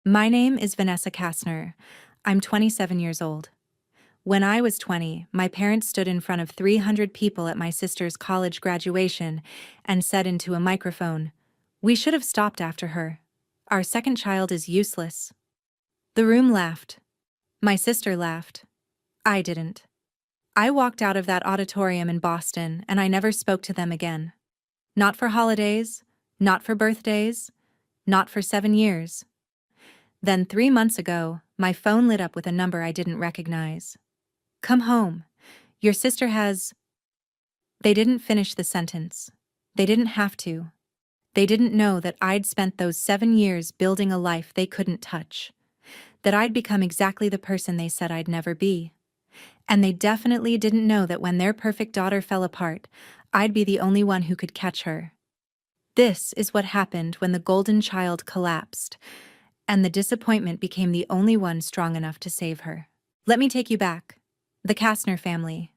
My name is Vanessa Kastner. I'm 27 years old. When I was 20, my parents stood in front of 300 people at my sister's college graduation and said into a microphone, "We should have stopped after her. Our second child is useless." The room laughed. My sister laughed. I didn't. I walked out of that auditorium in Boston and I never spoke to them again. Not for holidays, not for birthdays, not for 7 years. Then 3 months ago, my phone lit up with a number I didn't recognize. "Come home. Your sister has—" They didn't finish the sentence. They didn't have to. They didn't know that I'd spent those 7 years building a life they couldn't touch. That I'd become exactly the person they said I'd never be. And they definitely didn't know that when their perfect daughter fell apart, I'd be the only one who could catch her. This is what happened when the golden child collapsed, and the disappointment became the only one strong enough to save her. Let me take you back. The Kastner family.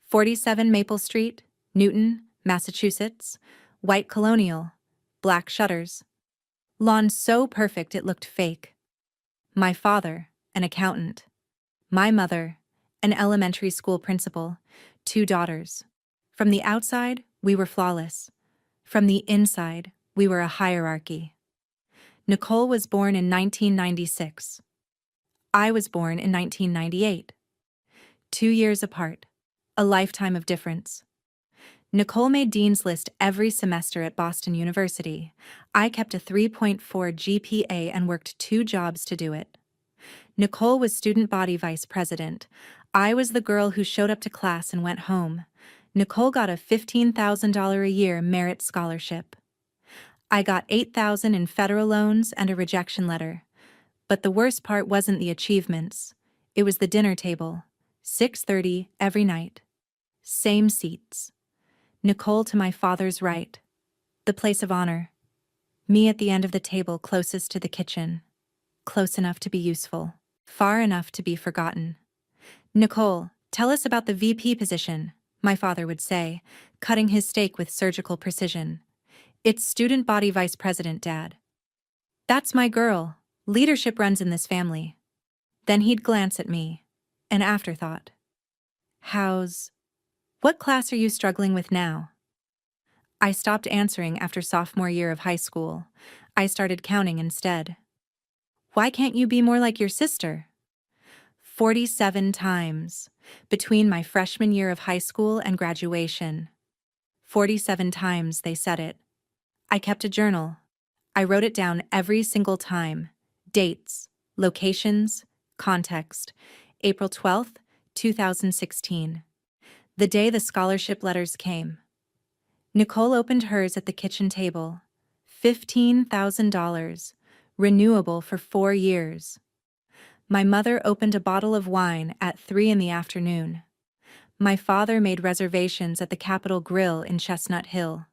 47 Maple Street, Newton, Massachusetts. White colonial. Black shutters. Lawn so perfect it looked fake. My father, an accountant. My mother, an elementary school principal. 2 daughters. From the outside, we were flawless. From the inside, we were a hierarchy. Nicole was born in 1996. I was born in 1998. 2 years apart. A lifetime of difference. Nicole made Dean's List every semester at Boston University. I kept a 3.4 GPA and worked 2 jobs to do it. Nicole was student body vice president. I was the girl who showed up to class and went home. Nicole got a $15,000 a year merit scholarship. I got $8,000 in federal loans and a rejection letter. But the worst part wasn't the achievements. It was the dinner table. 6:30 every night. Same seats. Nicole to my father's right. The place of honor. Me at the end of the table closest to the kitchen. Close enough to be useful. Far enough to be forgotten. "Nicole, tell us about the VP position," my father would say, cutting his steak with surgical precision. "It's student body vice president, Dad." "That's my girl. Leadership runs in this family." Then he'd glance at me. An afterthought. What class are you struggling with now?" I stopped answering after sophomore year of high school. I started counting instead. "Why can't you be more like your sister?" 47 times. Between my freshman year of high school and graduation. 47 times they said it. I kept a journal. I wrote it down every single time. Dates, locations, context. April 12th, 2016. The day the scholarship letters came. Nicole opened hers at the kitchen table. $15,000. Renewable for 4 years. My mother opened a bottle of wine at 3 in the afternoon. My father made reservations at the Capitol Grill in Chestnut Hill.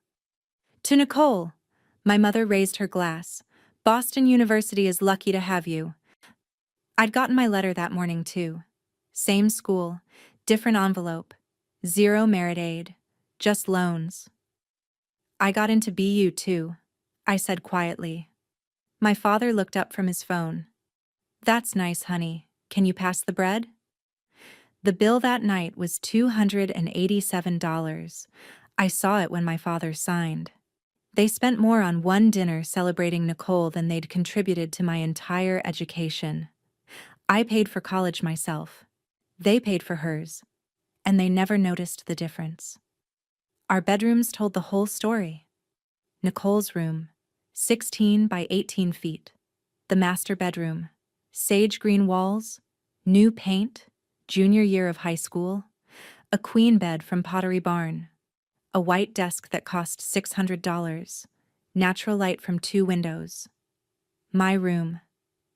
"To Nicole," my mother raised her glass. "Boston University is lucky to have you." I'd gotten my letter that morning too. Same school, different envelope. 0 merit aid, just loans. "I got into BU too," I said quietly. My father looked up from his phone. "That's nice, honey. Can you pass the bread?" The bill that night was $287. I saw it when my father signed. They spent more on one dinner celebrating Nicole than they'd contributed to my entire education. I paid for college myself. They paid for hers. And they never noticed the difference. Our bedrooms told the whole story. Nicole's room, 16 by 18 feet. The master bedroom, sage green walls, new paint, junior year of high school, a queen bed from Pottery Barn, a white desk that cost $600, natural light from 2 windows. My room,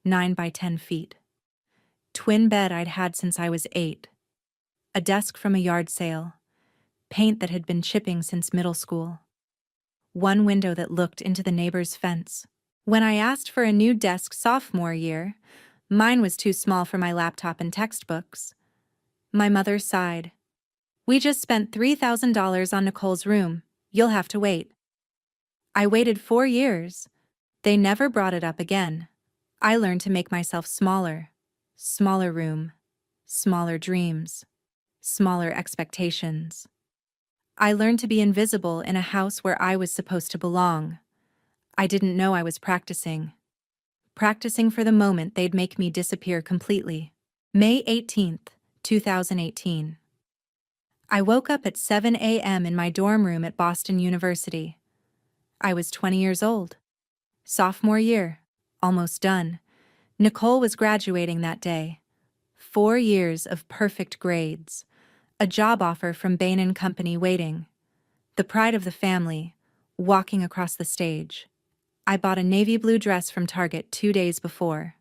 9 by 10 feet. Twin bed I'd had since I was 8. A desk from a yard sale. Paint that had been chipping since middle school. One window that looked into the neighbor's fence. When I asked for a new desk sophomore year, mine was too small for my laptop and textbooks. My mother sighed. "We just spent $3,000 on Nicole's room. You'll have to wait." I waited 4 years. They never brought it up again. I learned to make myself smaller. Smaller room. Smaller dreams. Smaller expectations. I learned to be invisible in a house where I was supposed to belong. I didn't know I was practicing. Practicing for the moment they'd make me disappear completely. May 18th, 2018. I woke up at 7 a.m. in my dorm room at Boston University. I was 20 years old. Sophomore year. Almost done. Nicole was graduating that day. 4 years of perfect grades. A job offer from Bain & Company waiting. The pride of the family, walking across the stage. I bought a navy blue dress from Target 2 days before.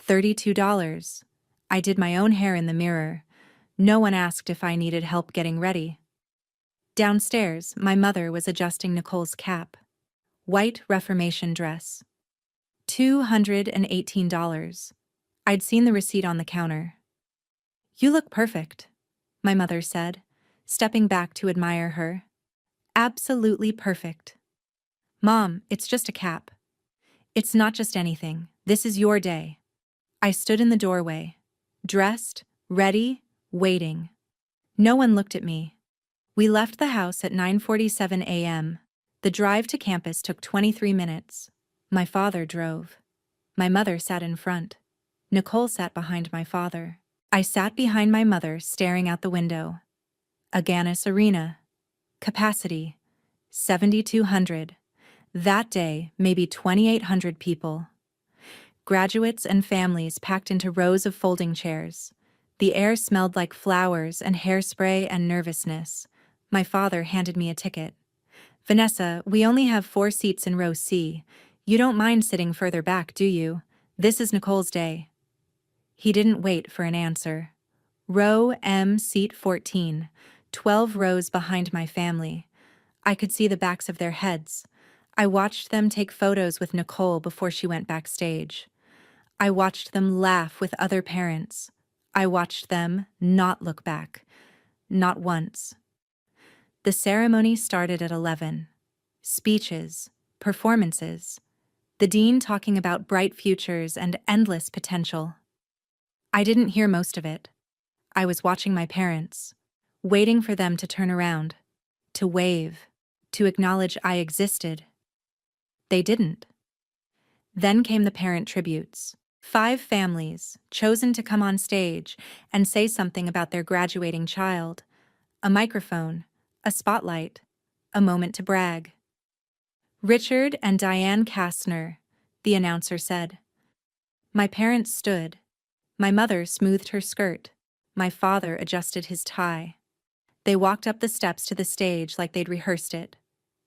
$32. I did my own hair in the mirror. No one asked if I needed help getting ready. Downstairs, my mother was adjusting Nicole's cap. White Reformation dress. $218. I'd seen the receipt on the counter. "You look perfect," my mother said, stepping back to admire her. "Absolutely perfect." "Mom, it's just a cap." "It's not just anything. This is your day." I stood in the doorway, dressed, ready, waiting. No one looked at me. We left the house at 9:47 a.m. The drive to campus took 23 minutes. My father drove. My mother sat in front. Nicole sat behind my father. I sat behind my mother, staring out the window. Agganis Arena. Capacity 7,200. That day, maybe 2,800 people. Graduates and families packed into rows of folding chairs. The air smelled like flowers and hairspray and nervousness. My father handed me a ticket. "Vanessa, we only have 4 seats in row C. You don't mind sitting further back, do you? This is Nicole's day." He didn't wait for an answer. Row M, seat 14, 12 rows behind my family. I could see the backs of their heads. I watched them take photos with Nicole before she went backstage. I watched them laugh with other parents. I watched them not look back. Not once. The ceremony started at 11. Speeches, performances. The dean talking about bright futures and endless potential. I didn't hear most of it. I was watching my parents, waiting for them to turn around, to wave, to acknowledge I existed. They didn't. Then came the parent tributes. 5 families, chosen to come on stage and say something about their graduating child. A microphone, a spotlight, a moment to brag. "Richard and Diane Kastner," the announcer said. My parents stood. My mother smoothed her skirt. My father adjusted his tie. They walked up the steps to the stage like they'd rehearsed it.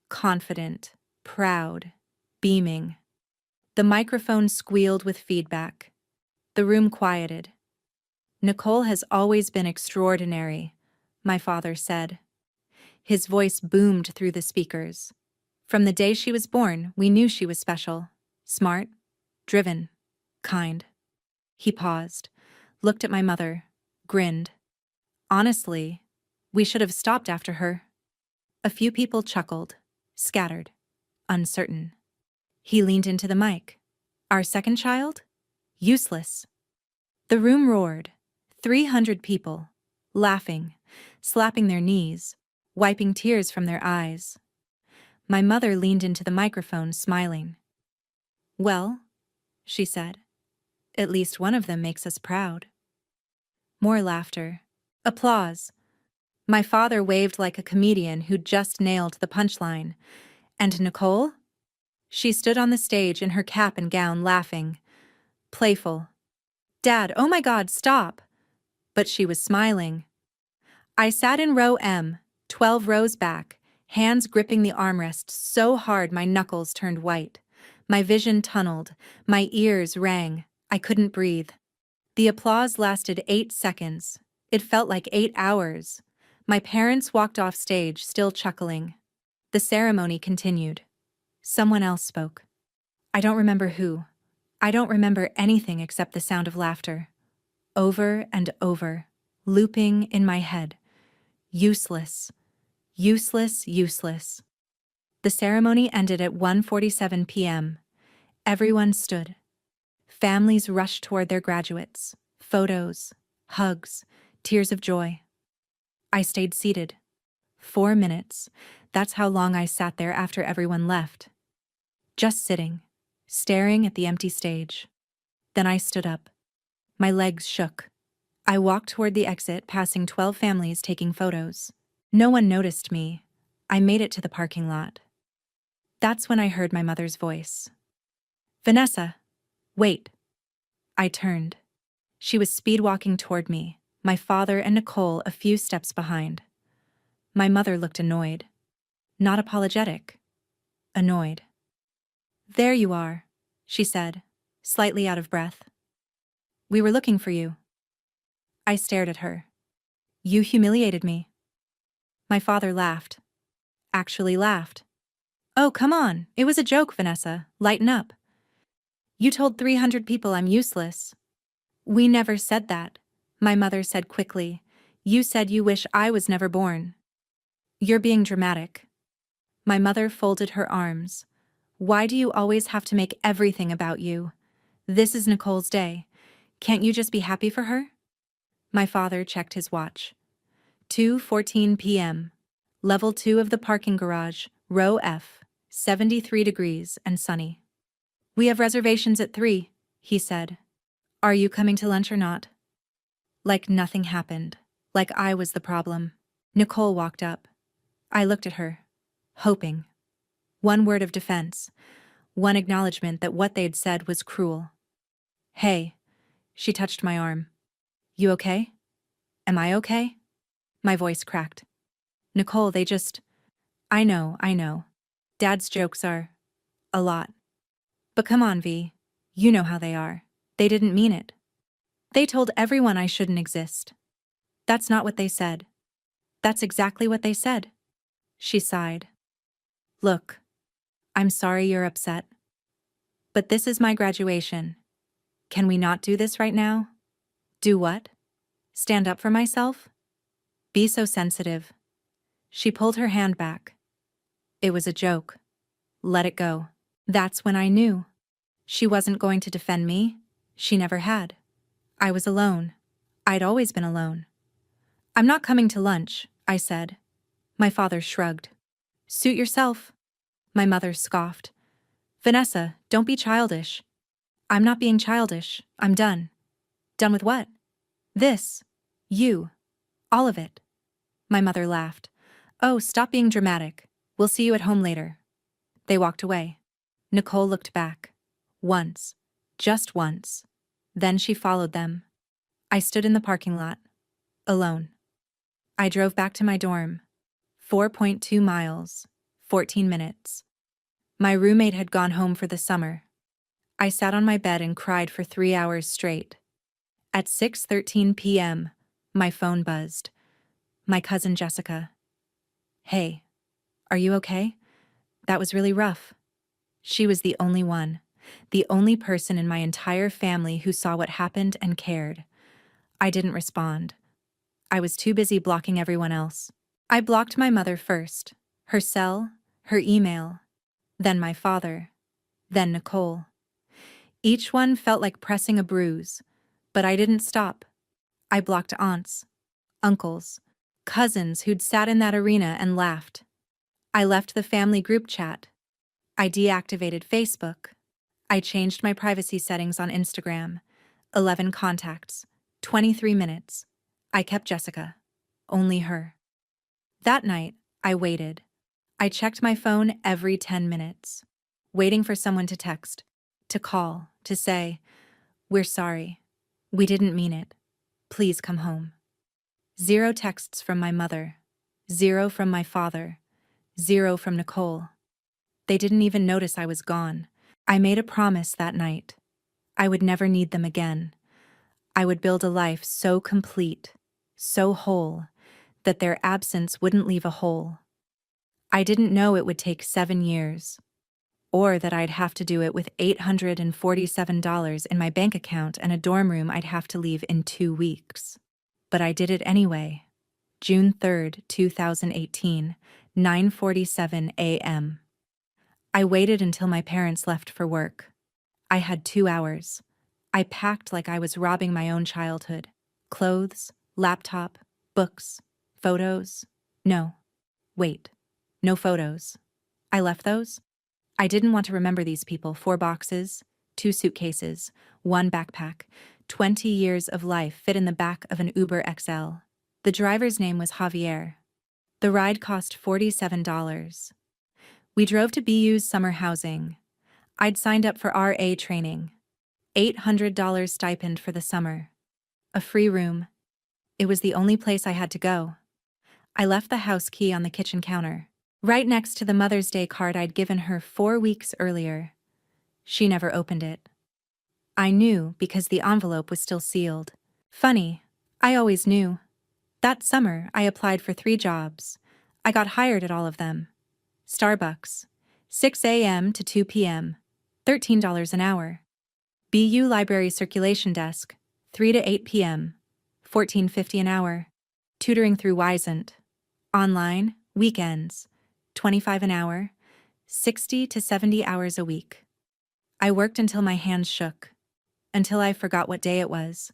Confident, proud, beaming. The microphone squealed with feedback. The room quieted. "Nicole has always been extraordinary," my father said. His voice boomed through the speakers. "From the day she was born, we knew she was special. Smart, driven, kind." He paused, looked at my mother, grinned. "Honestly, we should have stopped after her." A few people chuckled, scattered, uncertain. He leaned into the mic. "Our second child? Useless." The room roared. 300 people, laughing, slapping their knees, wiping tears from their eyes. My mother leaned into the microphone, smiling. "Well," she said, "at least one of them makes us proud." More laughter. Applause. My father waved like a comedian who'd just nailed the punchline. And Nicole? She stood on the stage in her cap and gown, laughing. Playful. "Dad, oh my God, stop!" But she was smiling. I sat in row M, 12 rows back, hands gripping the armrest so hard my knuckles turned white. My vision tunneled, my ears rang, I couldn't breathe. The applause lasted 8 seconds. It felt like 8 hours. My parents walked off stage, still chuckling. The ceremony continued. Someone else spoke. I don't remember who. I don't remember anything except the sound of laughter. Over and over, looping in my head. Useless. Useless, useless. The ceremony ended at 1:47 p.m. Everyone stood. Families rushed toward their graduates. Photos, hugs, tears of joy. I stayed seated. 4 minutes. That's how long I sat there after everyone left. Just sitting, staring at the empty stage. Then I stood up. My legs shook. I walked toward the exit, passing 12 families taking photos. No one noticed me. I made it to the parking lot. That's when I heard my mother's voice. "Vanessa, wait." I turned. She was speed-walking toward me, my father and Nicole a few steps behind. My mother looked annoyed. Not apologetic. Annoyed. "There you are," she said, slightly out of breath. "We were looking for you." I stared at her. "You humiliated me." My father laughed. Actually laughed. "Oh, come on, it was a joke, Vanessa, lighten up. You told 300 people I'm useless." "We never said that," my mother said quickly. "You said you wish I was never born." "You're being dramatic." My mother folded her arms. "Why do you always have to make everything about you? This is Nicole's day. Can't you just be happy for her?" My father checked his watch. 2:14 p.m. Level 2 of the parking garage, row F, 73 degrees and sunny. "We have reservations at 3, he said. "Are you coming to lunch or not?" Like nothing happened. Like I was the problem. Nicole walked up. I looked at her, hoping. One word of defense. One acknowledgement that what they'd said was cruel. "Hey." She touched my arm. "You okay? Am I okay?" My voice cracked. "Nicole, they just—" I know. Dad's jokes are a lot. But come on, V. You know how they are. They didn't mean it. They told everyone I shouldn't exist. That's not what they said. That's exactly what they said." She sighed. "Look, I'm sorry you're upset. But this is my graduation. Can we not do this right now?" "Do what? Stand up for myself? Be so sensitive." She pulled her hand back. "It was a joke. Let it go." That's when I knew. She wasn't going to defend me. She never had. I was alone. I'd always been alone. "I'm not coming to lunch," I said. My father shrugged. "Suit yourself." My mother scoffed. "Vanessa, don't be childish." "I'm not being childish. I'm done." "Done with what?" "This. You. All of it." My mother laughed. "Oh, stop being dramatic. We'll see you at home later." They walked away. Nicole looked back. Once. Just once. Then she followed them. I stood in the parking lot. Alone. I drove back to my dorm. 4.2 miles. 14 minutes. My roommate had gone home for the summer. I sat on my bed and cried for 3 hours straight. At 6:13 p.m., my phone buzzed. My cousin Jessica. "Hey, are you okay? That was really rough." She was the only one. The only person in my entire family who saw what happened and cared. I didn't respond. I was too busy blocking everyone else. I blocked my mother first. Her cell, her email. Then my father. Then Nicole. Each one felt like pressing a bruise. But I didn't stop. I blocked aunts, uncles, cousins who'd sat in that arena and laughed. I left the family group chat. I deactivated Facebook. I changed my privacy settings on Instagram. 11 contacts. 23 minutes. I kept Jessica. Only her. That night, I waited. I checked my phone every 10 minutes. Waiting for someone to text, to call, to say, "We're sorry. We didn't mean it. Please come home." 0 texts from my mother. 0 from my father. 0 from Nicole. They didn't even notice I was gone. I made a promise that night. I would never need them again. I would build a life so complete, so whole, that their absence wouldn't leave a hole. I didn't know it would take 7 years, or that I'd have to do it with $847 in my bank account and a dorm room I'd have to leave in 2 weeks. But I did it anyway. June 3rd, 2018, 9:47 a.m. I waited until my parents left for work. I had 2 hours. I packed like I was robbing my own childhood. Clothes, laptop, books, photos. No. Wait. No photos. I left those? I didn't want to remember these people. 4 boxes, 2 suitcases, 1 backpack. 20 years of life fit in the back of an Uber XL. The driver's name was Javier. The ride cost $47. We drove to BU's summer housing. I'd signed up for RA training. $800 stipend for the summer. A free room. It was the only place I had to go. I left the house key on the kitchen counter, right next to the Mother's Day card I'd given her 4 weeks earlier. She never opened it. I knew because the envelope was still sealed. Funny, I always knew. That summer, I applied for 3 jobs. I got hired at all of them. Starbucks, 6 a.m. to 2 p.m., $13 an hour. BU Library Circulation Desk, 3 to 8 p.m., $14.50 an hour. Tutoring through Wisent. Online, weekends, $25 an hour, 60 to 70 hours a week. I worked until my hands shook, until I forgot what day it was,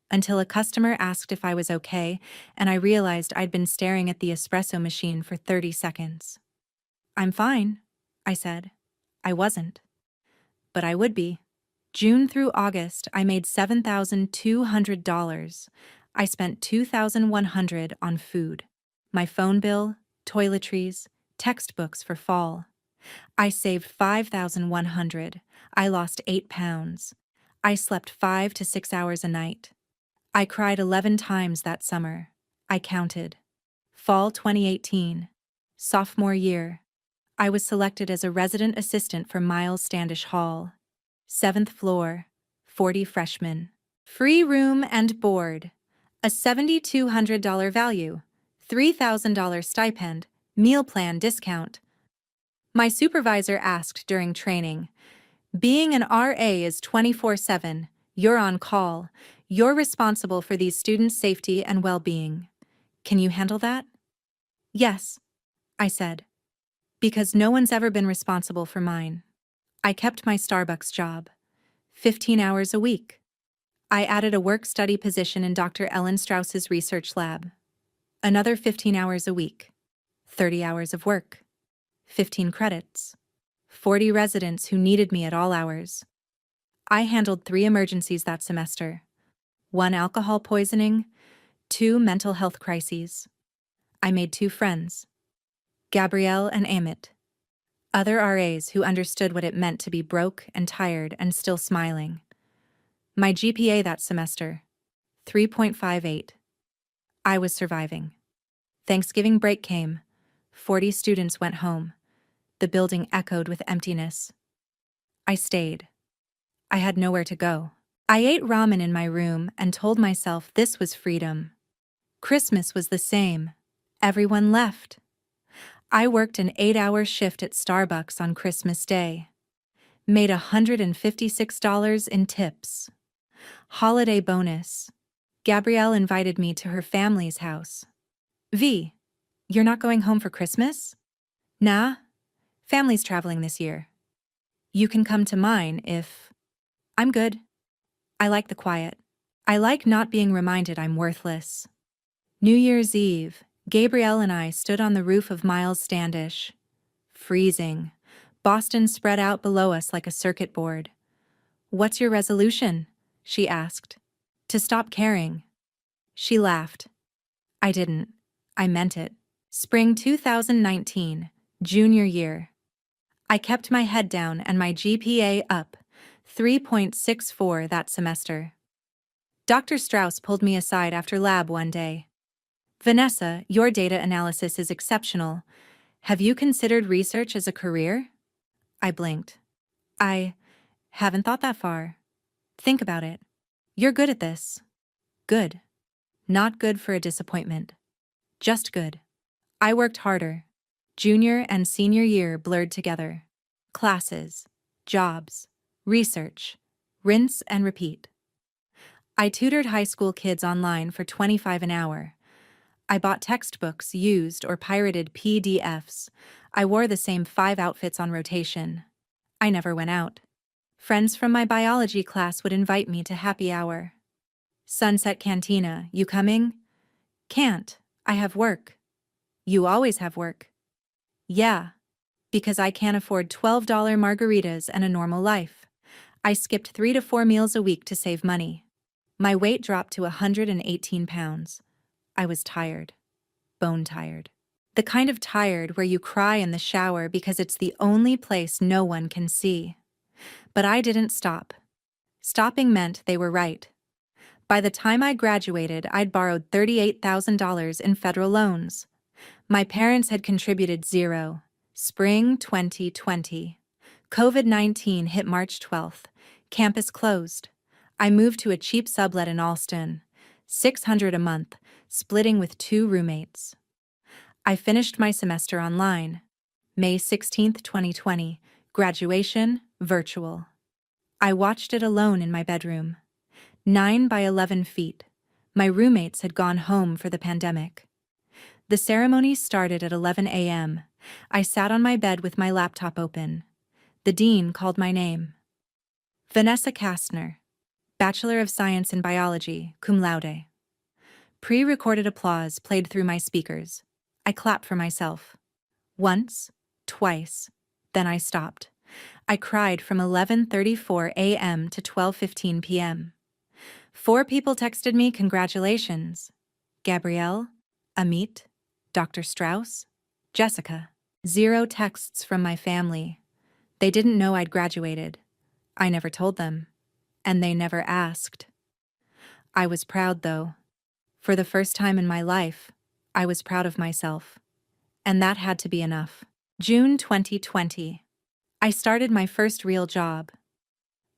until a customer asked if I was okay, and I realized I'd been staring at the espresso machine for 30 seconds. "I'm fine," I said. I wasn't. But I would be. June through August, I made $7,200. I spent $2,100 on food. My phone bill, toiletries, textbooks for fall. I saved $5,100. I lost 8 pounds. I slept 5 to 6 hours a night. I cried 11 times that summer. I counted. Fall 2018. Sophomore year. I was selected as a resident assistant for Miles Standish Hall. 7th floor, 40 freshmen. Free room and board. A $7,200 value. $3,000 stipend. Meal plan discount. My supervisor asked during training, "Being an RA is 24/7. You're on call. You're responsible for these students' safety and well-being. Can you handle that?" "Yes," I said, because no one's ever been responsible for mine. I kept my Starbucks job, 15 hours a week. I added a work-study position in Dr. Ellen Strauss's research lab. Another 15 hours a week, 30 hours of work, 15 credits, 40 residents who needed me at all hours. I handled 3 emergencies that semester, 1 alcohol poisoning, 2 mental health crises. I made 2 friends, Gabrielle and Amit, other RAs who understood what it meant to be broke and tired and still smiling. My GPA that semester, 3.58. I was surviving. Thanksgiving break came. 40 students went home. The building echoed with emptiness. I stayed. I had nowhere to go. I ate ramen in my room and told myself this was freedom. Christmas was the same. Everyone left. I worked an 8-hour shift at Starbucks on Christmas Day. Made $156 in tips. Holiday bonus. Gabrielle invited me to her family's house. "V, you're not going home for Christmas?" "Nah, family's traveling this year. You can come to mine if..." "I'm good. I like the quiet. I like not being reminded I'm worthless." New Year's Eve, Gabrielle and I stood on the roof of Miles Standish. Freezing. Boston spread out below us like a circuit board. "What's your resolution?" she asked. "To stop caring." She laughed. I didn't. I meant it. Spring 2019, junior year. I kept my head down and my GPA up, 3.64 that semester. Dr. Strauss pulled me aside after lab one day. "Vanessa, your data analysis is exceptional. Have you considered research as a career?" I blinked. "I haven't thought that far. Think about it. You're good at this." Good. Not good for a disappointment. Just good. I worked harder. Junior and senior year blurred together. Classes, jobs, research, rinse and repeat. I tutored high school kids online for $25 an hour. I bought textbooks, used or pirated PDFs. I wore the same 5 outfits on rotation. I never went out. Friends from my biology class would invite me to happy hour. Sunset Cantina, you coming? Can't. I have work. You always have work. Yeah. Because I can't afford $12 margaritas and a normal life. I skipped 3 to 4 meals a week to save money. My weight dropped to 118 pounds. I was tired. Bone tired. The kind of tired where you cry in the shower because it's the only place no one can see. But I didn't stop. Stopping meant they were right. By the time I graduated, I'd borrowed $38,000 in federal loans. My parents had contributed zero. Spring 2020. COVID-19 hit March 12th. Campus closed. I moved to a cheap sublet in Alston. $600 a month, splitting with 2 roommates. I finished my semester online. May 16th, 2020. Graduation, virtual. I watched it alone in my bedroom. 9 by 11 feet. My roommates had gone home for the pandemic. The ceremony started at 11 a.m. I sat on my bed with my laptop open. The dean called my name. Vanessa Kastner, Bachelor of Science in Biology, cum laude. Pre-recorded applause played through my speakers. I clapped for myself. Once, twice, then I stopped. I cried from 11:34 a.m. to 12:15 p.m. 4 people texted me congratulations. Gabrielle, Amit, Dr. Strauss, Jessica. 0 texts from my family. They didn't know I'd graduated. I never told them. And they never asked. I was proud, though. For the first time in my life, I was proud of myself. And that had to be enough. June 2020. I started my first real job.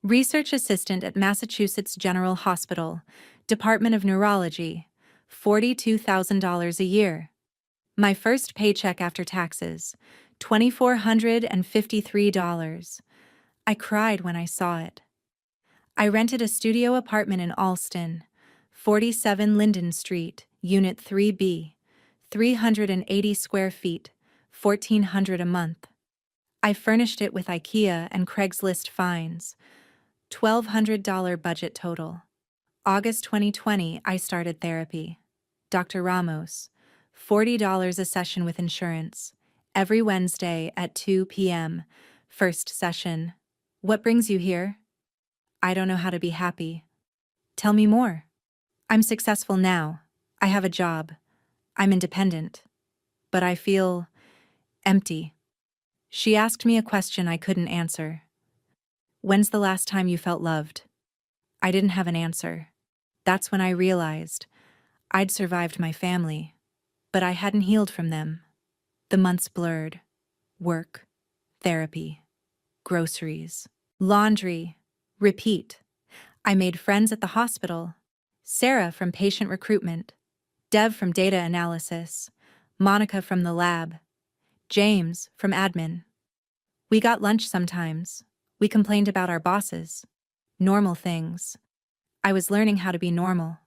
Research assistant at Massachusetts General Hospital, Department of Neurology, $42,000 a year. My first paycheck after taxes, $2,453. I cried when I saw it. I rented a studio apartment in Alston, 47 Linden Street, Unit 3B, 380 square feet, $1,400 a month. I furnished it with IKEA and Craigslist finds, $1,200 budget total. August 2020, I started therapy. Dr. Ramos, $40 a session with insurance, every Wednesday at 2 p.m., first session. What brings you here? I don't know how to be happy. Tell me more. I'm successful now. I have a job. I'm independent. But I feel empty. She asked me a question I couldn't answer. When's the last time you felt loved? I didn't have an answer. That's when I realized I'd survived my family, but I hadn't healed from them. The months blurred. Work, therapy, groceries, laundry, repeat. I made friends at the hospital. Sarah from patient recruitment, Dev from data analysis, Monica from the lab, James from admin. We got lunch sometimes. We complained about our bosses. Normal things. I was learning how to be normal.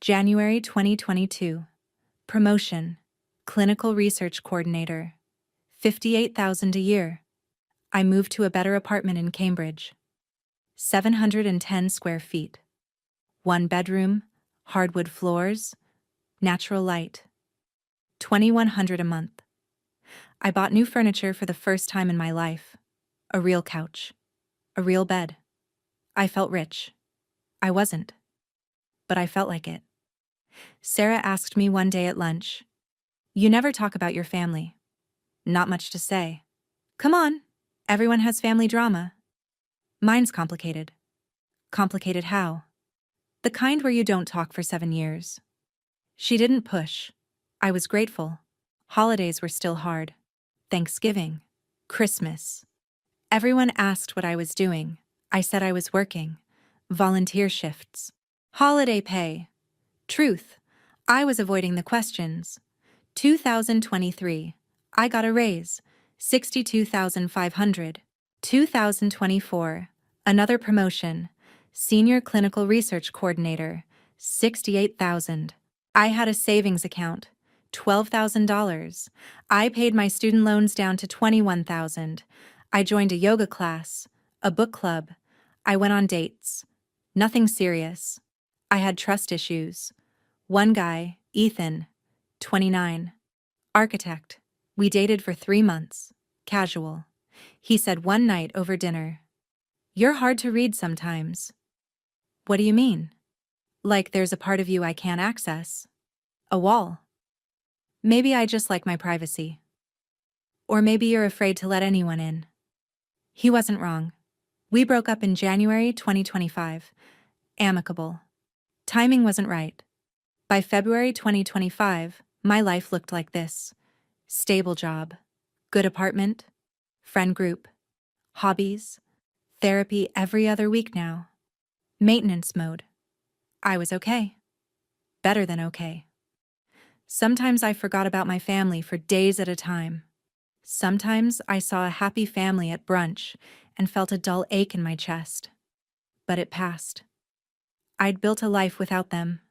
January 2022. Promotion. Clinical Research Coordinator. $58,000 a year. I moved to a better apartment in Cambridge. 710 square feet. 1 bedroom, hardwood floors, natural light. $2,100 a month. I bought new furniture for the first time in my life. A real couch. A real bed. I felt rich. I wasn't. But I felt like it. Sarah asked me one day at lunch, "You never talk about your family." Not much to say. Come on. Everyone has family drama. Mine's complicated. Complicated how? The kind where you don't talk for 7 years. She didn't push. I was grateful. Holidays were still hard. Thanksgiving. Christmas. Everyone asked what I was doing. I said I was working. Volunteer shifts. Holiday pay. Truth. I was avoiding the questions. 2023. I got a raise. 62,500. 2024. Another promotion. Senior Clinical Research Coordinator. 68,000. I had a savings account. $12,000. I paid my student loans down to $21,000. I joined a yoga class. A book club. I went on dates. Nothing serious. I had trust issues. One guy, Ethan, 29. Architect. We dated for 3 months. Casual. He said one night over dinner, "You're hard to read sometimes." What do you mean? Like there's a part of you I can't access. A wall. Maybe I just like my privacy. Or maybe you're afraid to let anyone in. He wasn't wrong. We broke up in January 2025. Amicable. Timing wasn't right. By February 2025, my life looked like this. Stable job. Good apartment. Friend group. Hobbies. Therapy every other week now. Maintenance mode. I was okay. Better than okay. Sometimes I forgot about my family for days at a time. Sometimes I saw a happy family at brunch and felt a dull ache in my chest. But it passed. I'd built a life without them.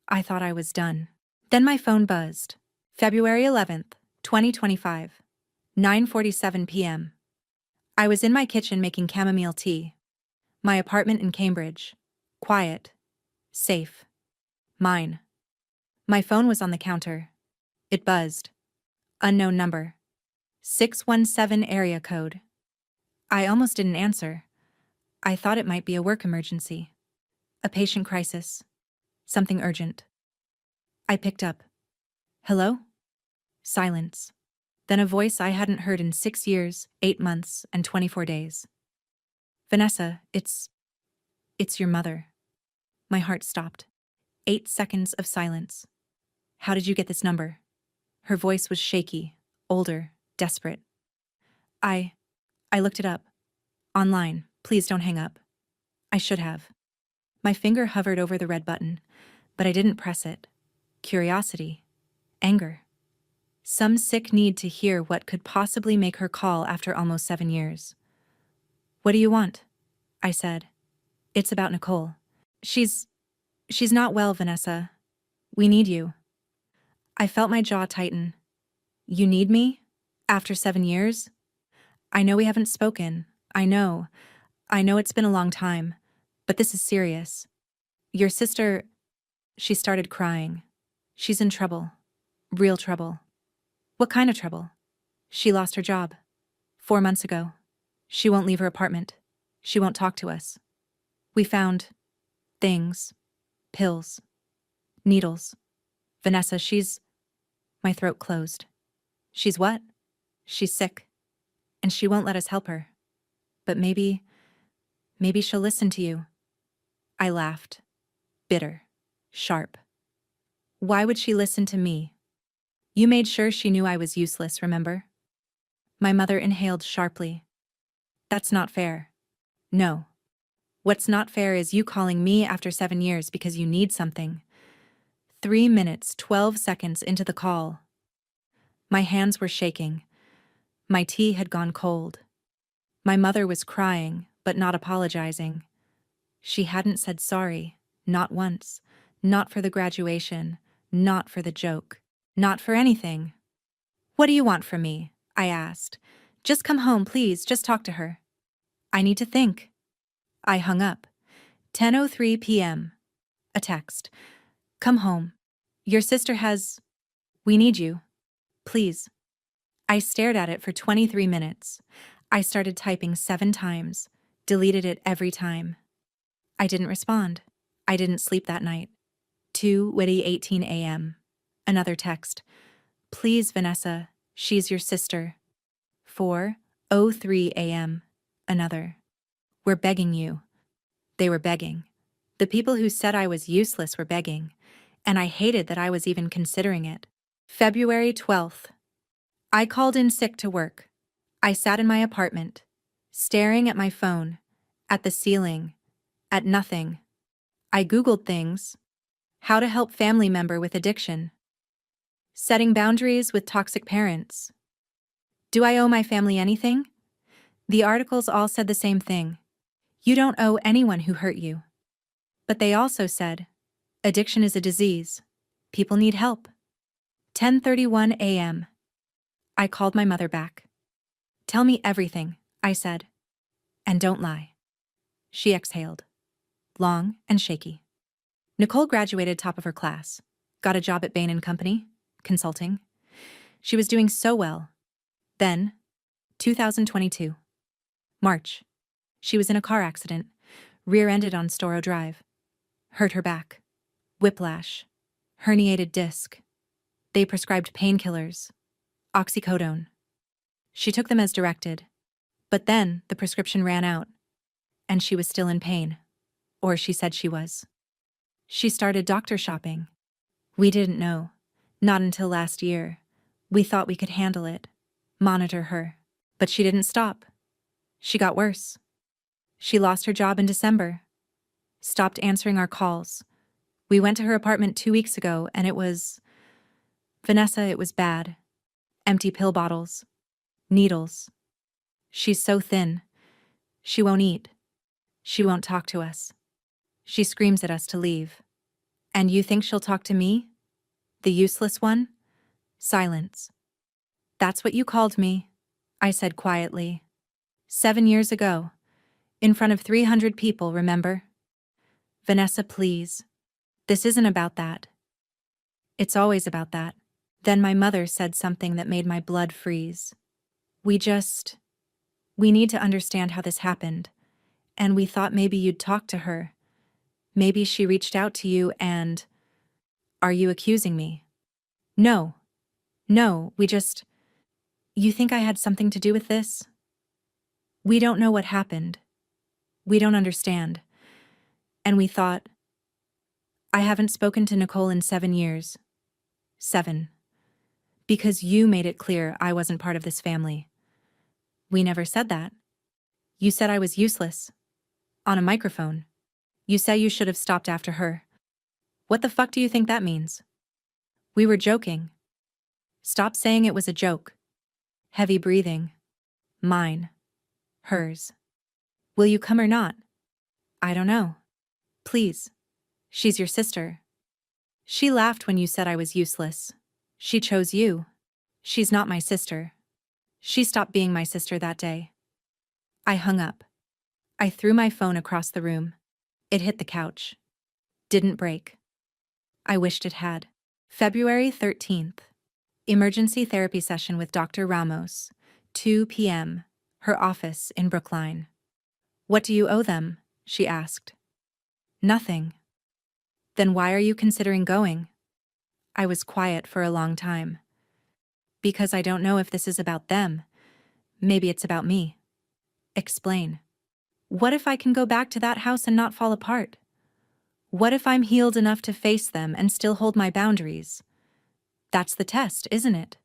I thought I was done. Then my phone buzzed. February 11th, 2025. 9:47 p.m. I was in my kitchen making chamomile tea. My apartment in Cambridge. Quiet. Safe. Mine. My phone was on the counter. It buzzed. Unknown number. 617 area code. I almost didn't answer. I thought it might be a work emergency. A patient crisis. Something urgent. I picked up. Hello? Silence. Then a voice I hadn't heard in 6 years, 8 months, and 24 days. Vanessa, it's your mother. My heart stopped. 8 seconds of silence. How did you get this number? Her voice was shaky, older, desperate. I looked it up. Online. Please don't hang up. I should have. My finger hovered over the red button, but I didn't press it. Curiosity. Anger. Some sick need to hear what could possibly make her call after almost 7 years. What do you want? I said. It's about Nicole. She's not well, Vanessa. We need you. I felt my jaw tighten. You need me? After 7 years? I know we haven't spoken. I know it's been a long time, but this is serious. Your sister, she started crying. She's in trouble. Real trouble. What kind of trouble? She lost her job. 4 months ago. She won't leave her apartment. She won't talk to us. We found things. Pills. Needles. Vanessa, My throat closed. She's what? She's sick. And she won't let us help her. But maybe she'll listen to you. I laughed. Bitter. Sharp. Why would she listen to me? You made sure she knew I was useless, remember? My mother inhaled sharply. That's not fair. No. What's not fair is you calling me after 7 years because you need something. 3 minutes, 12 seconds into the call. My hands were shaking. My tea had gone cold. My mother was crying, but not apologizing. She hadn't said sorry, not once, not for the graduation, not for the joke, not for anything. What do you want from me? I asked. Just come home, please, just talk to her. I need to think. I hung up. 10:03 p.m. A text. Come home. Your sister We need you. Please. I stared at it for 23 minutes. I started typing 7 times, deleted it every time. I didn't respond. I didn't sleep that night. 2:18 a.m. Another text. Please, Vanessa, she's your sister. 4:03 a.m. Another. We're begging you. They were begging. The people who said I was useless were begging, and I hated that I was even considering it. February 12th. I called in sick to work. I sat in my apartment, staring at my phone, at the ceiling, at nothing. I Googled things. How to help family member with addiction. Setting boundaries with toxic parents. Do I owe my family anything? The articles all said the same thing. You don't owe anyone who hurt you. But they also said, addiction is a disease. People need help. 10:31 a.m. I called my mother back. Tell me everything, I said. And don't lie. She exhaled, long and shaky. Nicole graduated top of her class, got a job at Bain & Company, consulting. She was doing so well. Then, 2022. March. She was in a car accident, rear-ended on Storrow Drive. Hurt her back. Whiplash. Herniated disc. They prescribed painkillers. Oxycodone. She took them as directed. But then the prescription ran out, and she was still in pain. Or she said she was. She started doctor shopping. We didn't know. Not until last year. We thought we could handle it. Monitor her. But she didn't stop. She got worse. She lost her job in December. Stopped answering our calls. We went to her apartment 2 weeks ago, and it was... Vanessa, it was bad. Empty pill bottles. Needles. She's so thin. She won't eat. She won't talk to us. She screams at us to leave. And you think she'll talk to me? The useless one? Silence. That's what you called me, I said quietly. 7 years ago. In front of 300 people, remember? Vanessa, please. This isn't about that. It's always about that. Then my mother said something that made my blood freeze. We need to understand how this happened. And we thought maybe you'd talk to her. Maybe she reached out to you and... Are you accusing me? No. No, You think I had something to do with this? We don't know what happened. We don't understand. And we thought... I haven't spoken to Nicole in 7 years. 7. Because you made it clear I wasn't part of this family. We never said that. You said I was useless. On a microphone. You say you should have stopped after her. What the fuck do you think that means? We were joking. Stop saying it was a joke. Heavy breathing. Mine. Hers. Will you come or not? I don't know. Please. She's your sister. She laughed when you said I was useless. She chose you. She's not my sister. She stopped being my sister that day. I hung up. I threw my phone across the room. It hit the couch. Didn't break. I wished it had. February 13th. Emergency therapy session with Dr. Ramos. 2 p.m. Her office in Brookline. What do you owe them? She asked. Nothing. Then why are you considering going? I was quiet for a long time. Because I don't know if this is about them. Maybe it's about me. Explain. What if I can go back to that house and not fall apart? What if I'm healed enough to face them and still hold my boundaries? That's the test, isn't it?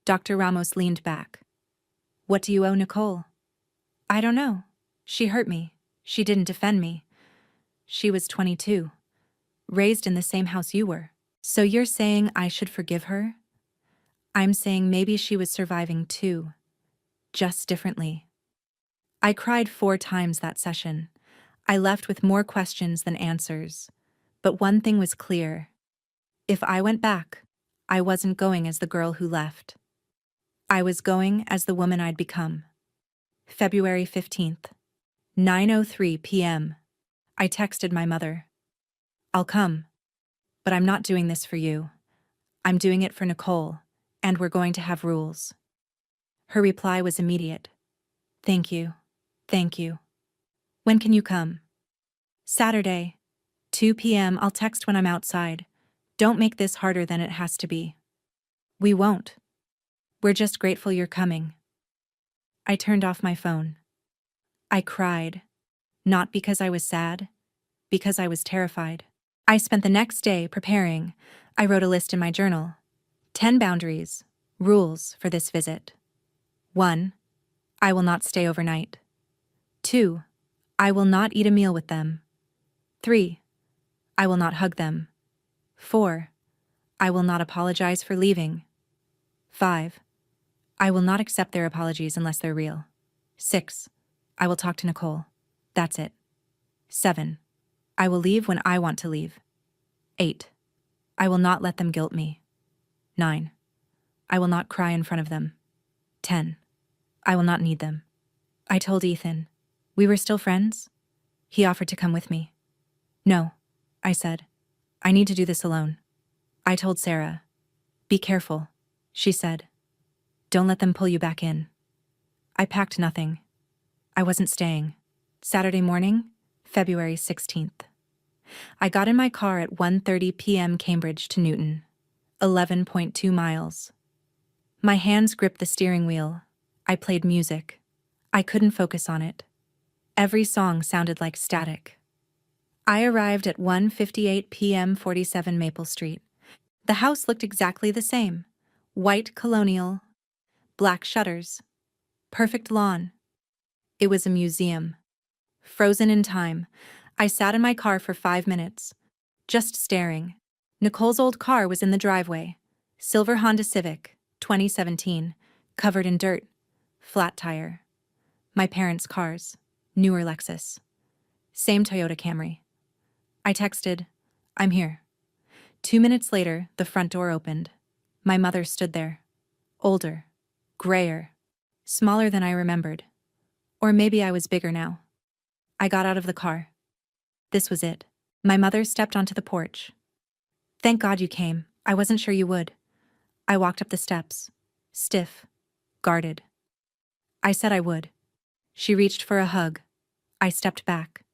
Dr. Ramos leaned back. What do you owe Nicole? I don't know. She hurt me. She didn't defend me. She was 22. Raised in the same house you were. So you're saying I should forgive her? I'm saying maybe she was surviving too. Just differently. I cried 4 times that session. I left with more questions than answers. But one thing was clear. If I went back, I wasn't going as the girl who left. I was going as the woman I'd become. February 15th. 9:03 p.m. I texted my mother. I'll come. But I'm not doing this for you. I'm doing it for Nicole, and we're going to have rules. Her reply was immediate. Thank you. Thank you. When can you come? Saturday. 2 p.m. I'll text when I'm outside. Don't make this harder than it has to be. We won't. We're just grateful you're coming. I turned off my phone. I cried. Not because I was sad, because I was terrified. I spent the next day preparing. I wrote a list in my journal. 10 boundaries, rules for this visit. 1. I will not stay overnight. 2. I will not eat a meal with them. 3. I will not hug them. 4. I will not apologize for leaving. 5. I will not accept their apologies unless they're real. 6. I will talk to Nicole. That's it. 7. I will leave when I want to leave. 8. I will not let them guilt me. 9. I will not cry in front of them. 10. I will not need them. I told Ethan. We were still friends? He offered to come with me. No, I said. I need to do this alone. I told Sarah. Be careful, she said. Don't let them pull you back in. I packed nothing. I wasn't staying. Saturday morning, February 16th. I got in my car at 1:30 p.m. Cambridge to Newton, 11.2 miles. My hands gripped the steering wheel. I played music. I couldn't focus on it. Every song sounded like static. I arrived at 1:58 p.m. 47 Maple Street. The house looked exactly the same. White colonial, black shutters, perfect lawn. It was a museum. Frozen in time, I sat in my car for 5 minutes, just staring. Nicole's old car was in the driveway. Silver Honda Civic, 2017, covered in dirt, flat tire. My parents' cars, newer Lexus. Same Toyota Camry. I texted, I'm here. 2 minutes later, the front door opened. My mother stood there. Older, grayer, smaller than I remembered. Or maybe I was bigger now. I got out of the car. This was it. My mother stepped onto the porch. Thank God you came. I wasn't sure you would. I walked up the steps. Stiff. Guarded. I said I would. She reached for a hug. I stepped back.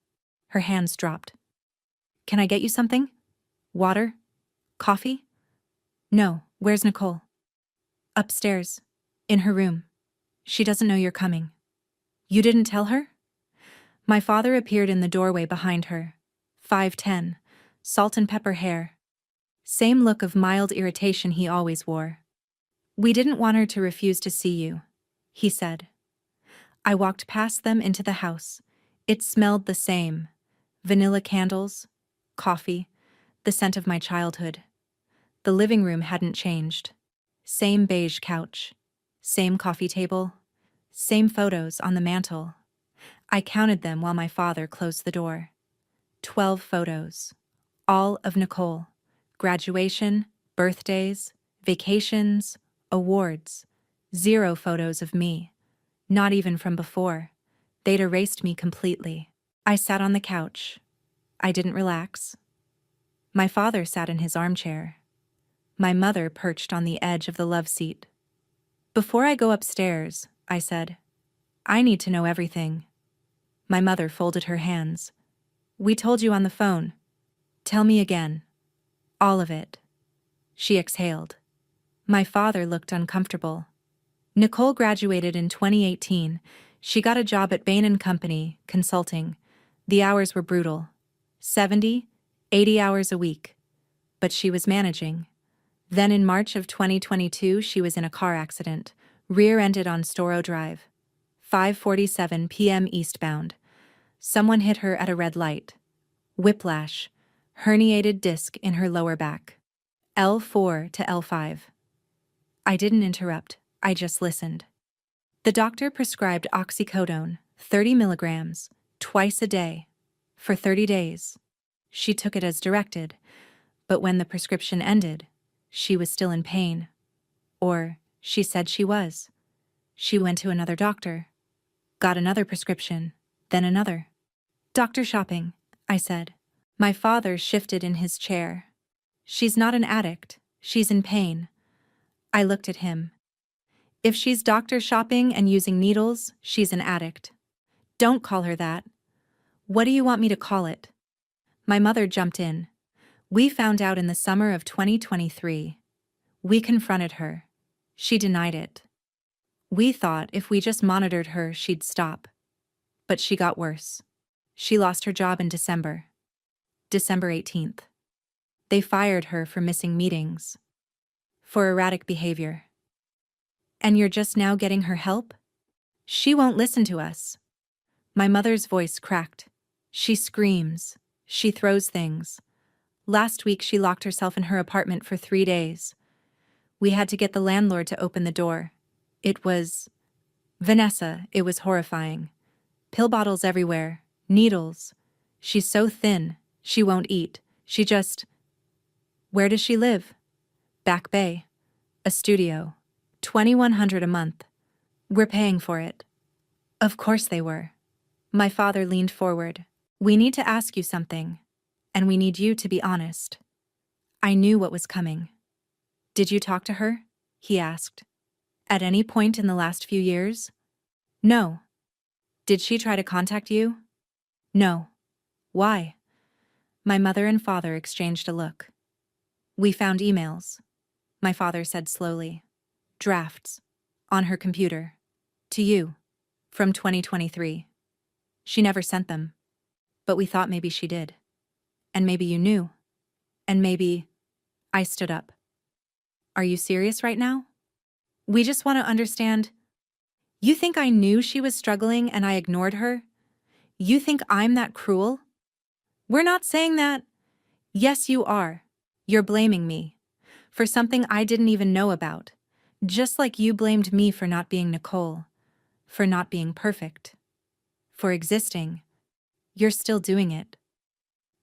Her hands dropped. Can I get you something? Water? Coffee? No. Where's Nicole? Upstairs. In her room. She doesn't know you're coming. You didn't tell her? My father appeared in the doorway behind her. 5'10", salt and pepper hair. Same look of mild irritation he always wore. We didn't want her to refuse to see you, he said. I walked past them into the house. It smelled the same. Vanilla candles, coffee, the scent of my childhood. The living room hadn't changed. Same beige couch, same coffee table, same photos on the mantel. I counted them while my father closed the door. 12 photos, all of Nicole. Graduation, birthdays, vacations, awards. 0 photos of me. Not even from before. They'd erased me completely. I sat on the couch. I didn't relax. My father sat in his armchair. My mother perched on the edge of the love seat. Before I go upstairs, I said, I need to know everything. My mother folded her hands. We told you on the phone. Tell me again. All of it. She exhaled. My father looked uncomfortable. Nicole graduated in 2018. She got a job at Bain & Company, consulting. The hours were brutal. 70, 80 hours a week. But she was managing. Then in March of 2022, she was in a car accident, rear-ended on Storrow Drive. 5:47 p.m. eastbound. Someone hit her at a red light. Whiplash, herniated disc in her lower back. L4 to L5. I didn't interrupt, I just listened. The doctor prescribed oxycodone, 30 milligrams, twice a day, for 30 days. She took it as directed, but when the prescription ended, she was still in pain. Or, she said she was. She went to another doctor, got another prescription, then another. Doctor shopping, I said. My father shifted in his chair. She's not an addict, she's in pain. I looked at him. If she's doctor shopping and using needles, she's an addict. Don't call her that. What do you want me to call it? My mother jumped in. We found out in the summer of 2023. We confronted her. She denied it. We thought if we just monitored her, she'd stop. But she got worse. She lost her job in December. December 18th. They fired her for missing meetings. For erratic behavior. And you're just now getting her help? She won't listen to us. My mother's voice cracked. She screams. She throws things. Last week she locked herself in her apartment for 3 days. We had to get the landlord to open the door. It was... Vanessa, it was horrifying. Pill bottles everywhere. Needles. She's so thin. She won't eat. She just... Where does she live? Back Bay. A studio. $2,100 a month. We're paying for it. Of course they were. My father leaned forward. We need to ask you something, and we need you to be honest. I knew what was coming. Did you talk to her? He asked. At any point in the last few years? No. Did she try to contact you? No. Why? My mother and father exchanged a look. We found emails, my father said slowly. Drafts. On her computer. To you. From 2023. She never sent them. But we thought maybe she did. And maybe you knew. And maybe... I stood up. Are you serious right now? We just want to understand. You think I knew she was struggling and I ignored her? You think I'm that cruel? We're not saying that. Yes, you are. You're blaming me. For something I didn't even know about. Just like you blamed me for not being Nicole. For not being perfect. For existing. You're still doing it.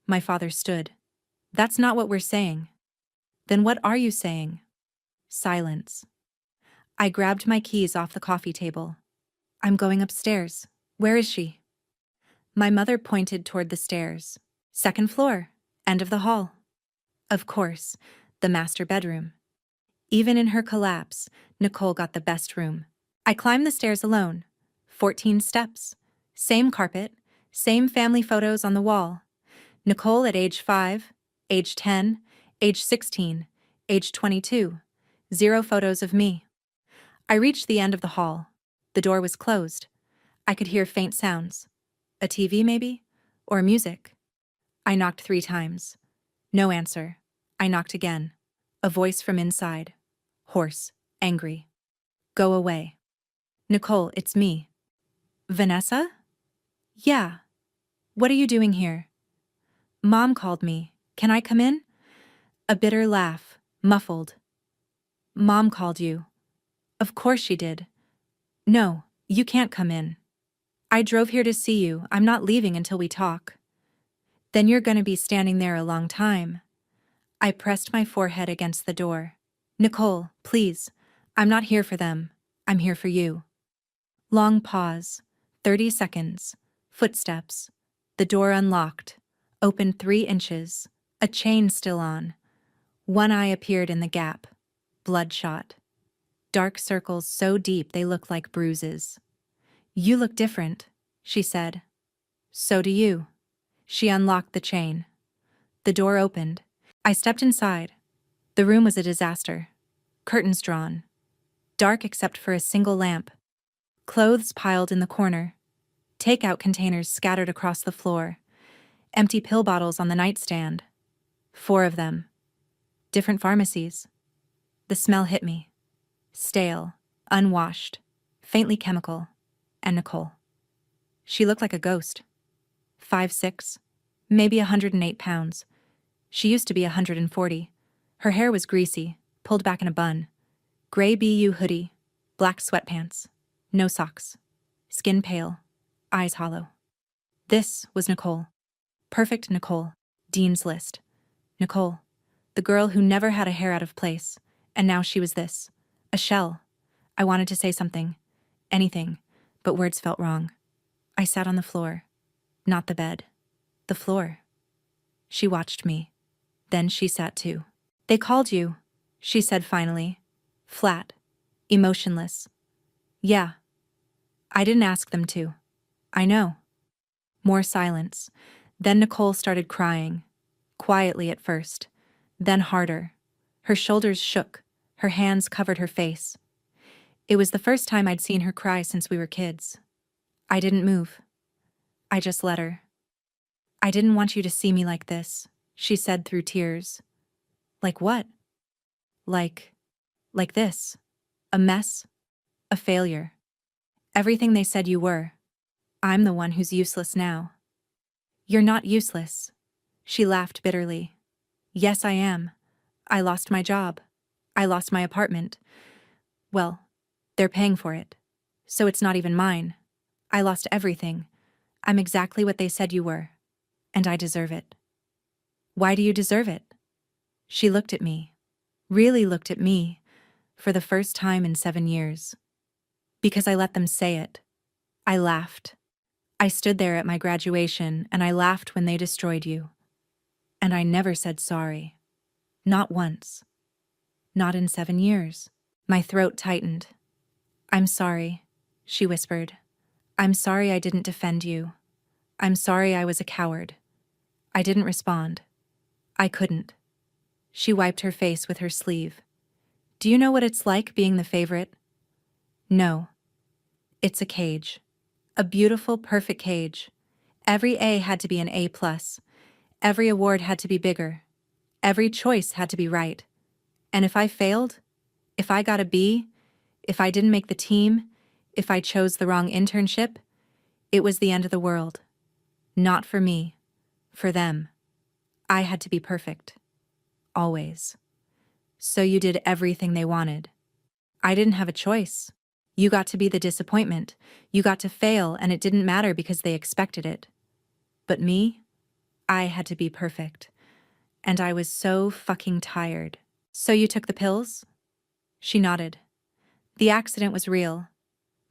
My father stood. That's not what we're saying. Then what are you saying? Silence. I grabbed my keys off the coffee table. I'm going upstairs. Where is she? My mother pointed toward the stairs. Second floor. End of the hall. Of course, the master bedroom. Even in her collapse, Nicole got the best room. I climbed the stairs alone. 14 steps. Same carpet. Same family photos on the wall. Nicole at age 5, age 10, age 16, age 22. 0 photos of me. I reached the end of the hall. The door was closed. I could hear faint sounds. A TV maybe? Or music. I knocked 3 times. No answer. I knocked again. A voice from inside. Hoarse. Angry. Go away. Nicole, it's me. Vanessa? Yeah. What are you doing here? Mom called me. Can I come in? A bitter laugh. Muffled. Mom called you. Of course she did. No, you can't come in. I drove here to see you. I'm not leaving until we talk. Then you're gonna be standing there a long time. I pressed my forehead against the door. Nicole, please. I'm not here for them. I'm here for you. Long pause. 30 seconds. Footsteps. The door unlocked. Opened 3 inches. A chain still on. One eye appeared in the gap. Bloodshot. Dark circles so deep they look like bruises. You look different, she said. So do you. She unlocked the chain. The door opened. I stepped inside. The room was a disaster. Curtains drawn. Dark except for a single lamp. Clothes piled in the corner. Takeout containers scattered across the floor. Empty pill bottles on the nightstand. 4 of them. Different pharmacies. The smell hit me. Stale, unwashed, faintly chemical, and Nicole. She looked like a ghost. 5'6", maybe 108 pounds. She used to be 140. Her hair was greasy, pulled back in a bun. Gray BU hoodie, black sweatpants, no socks. Skin pale, eyes hollow. This was Nicole. Perfect Nicole. Dean's List. Nicole. The girl who never had a hair out of place, and now she was this. A shell. I wanted to say something. Anything, but words felt wrong. I sat on the floor. Not the bed. The floor. She watched me. Then she sat too. They called you, she said finally. Flat. Emotionless. Yeah. I didn't ask them to. I know. More silence. Then Nicole started crying. Quietly at first. Then harder. Her shoulders shook. Her hands covered her face. It was the first time I'd seen her cry since we were kids. I didn't move. I just let her. I didn't want you to see me like this, she said through tears. Like what? Like this. A mess. A failure. Everything they said you were. I'm the one who's useless now. You're not useless. She laughed bitterly. Yes, I am. I lost my job. I lost my apartment. Well, they're paying for it. So it's not even mine. I lost everything. I'm exactly what they said you were. And I deserve it. Why do you deserve it? She looked at me. Really looked at me. For the first time in 7 years. Because I let them say it. I laughed. I stood there at my graduation and I laughed when they destroyed you. And I never said sorry. Not once. Not in 7 years. My throat tightened. I'm sorry, she whispered. I'm sorry I didn't defend you. I'm sorry I was a coward. I didn't respond. I couldn't. She wiped her face with her sleeve. Do you know what it's like being the favorite? No. It's a cage. A beautiful, perfect cage. Every A had to be an A+. Every award had to be bigger. Every choice had to be right. And if I failed, if I got a B, if I didn't make the team, if I chose the wrong internship, it was the end of the world. Not for me. For them. I had to be perfect. Always. So you did everything they wanted. I didn't have a choice. You got to be the disappointment. You got to fail, and it didn't matter because they expected it. But me? I had to be perfect. And I was so fucking tired. So you took the pills? She nodded. The accident was real.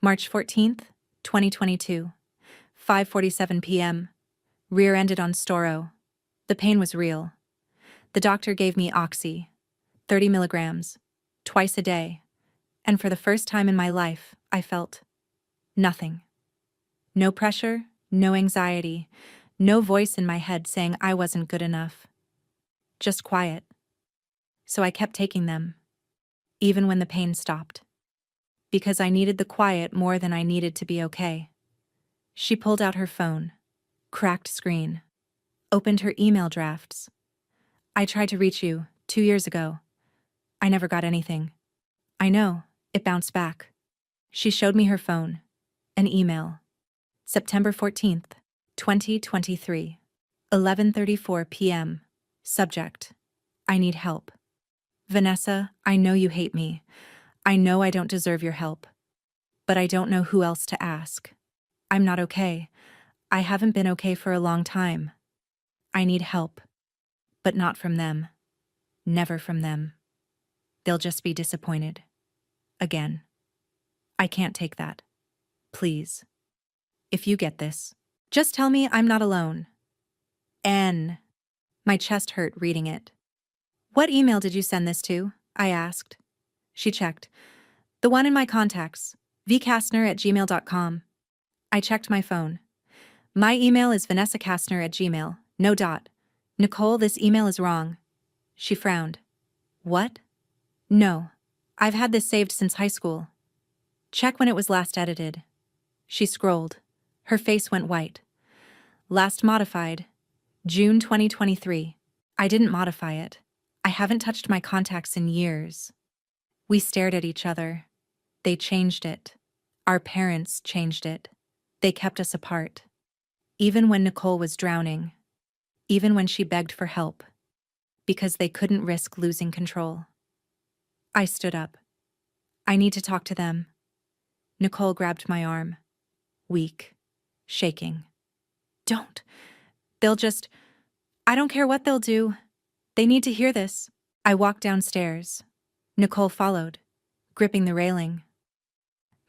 March 14th, 2022. 5:47 p.m. Rear-ended on Storo. The pain was real. The doctor gave me Oxy, 30 milligrams, twice a day. And for the first time in my life, I felt nothing. No pressure, no anxiety, no voice in my head saying I wasn't good enough. Just quiet. So I kept taking them, even when the pain stopped. Because I needed the quiet more than I needed to be okay. She pulled out her phone, cracked screen, opened her email drafts. I tried to reach you 2 years ago. I never got anything. I know, it bounced back. She showed me her phone, an email. September 14th, 2023, 11:34 p.m. Subject: I need help. Vanessa, I know you hate me. I know I don't deserve your help. But I don't know who else to ask. I'm not okay. I haven't been okay for a long time. I need help. But not from them. Never from them. They'll just be disappointed. Again. I can't take that. Please. If you get this, just tell me I'm not alone. N. My chest hurt reading it. What email did you send this to? I asked. She checked. The one in my contacts, vkastner@gmail.com. I checked my phone. My email is vanessakastner@gmail, no dot. Nicole, this email is wrong. She frowned. What? No. I've had this saved since high school. Check when it was last edited. She scrolled. Her face went white. Last modified. June 2023. I didn't modify it. I haven't touched my contacts in years. We stared at each other. They changed it. Our parents changed it. They kept us apart. Even when Nicole was drowning. Even when she begged for help. Because they couldn't risk losing control. I stood up. I need to talk to them. Nicole grabbed my arm. Weak. Shaking. Don't. They'll just... I don't care what they'll do. They need to hear this. I walked downstairs. Nicole followed, gripping the railing.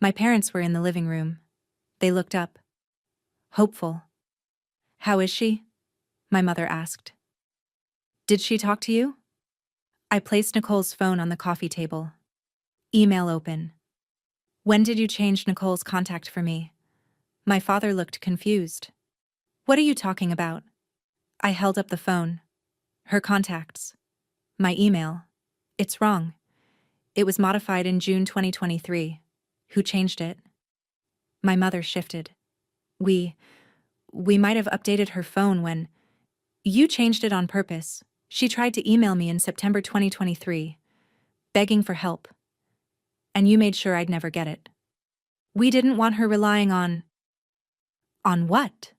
My parents were in the living room. They looked up. Hopeful. How is she? My mother asked. Did she talk to you? I placed Nicole's phone on the coffee table. Email open. When did you change Nicole's contact for me? My father looked confused. What are you talking about? I held up the phone. Her contacts. My email. It's wrong. It was modified in June 2023. Who changed it? My mother shifted. We might have updated her phone when... You changed it on purpose. She tried to email me in September 2023, begging for help. And you made sure I'd never get it. We didn't want her relying on... On what?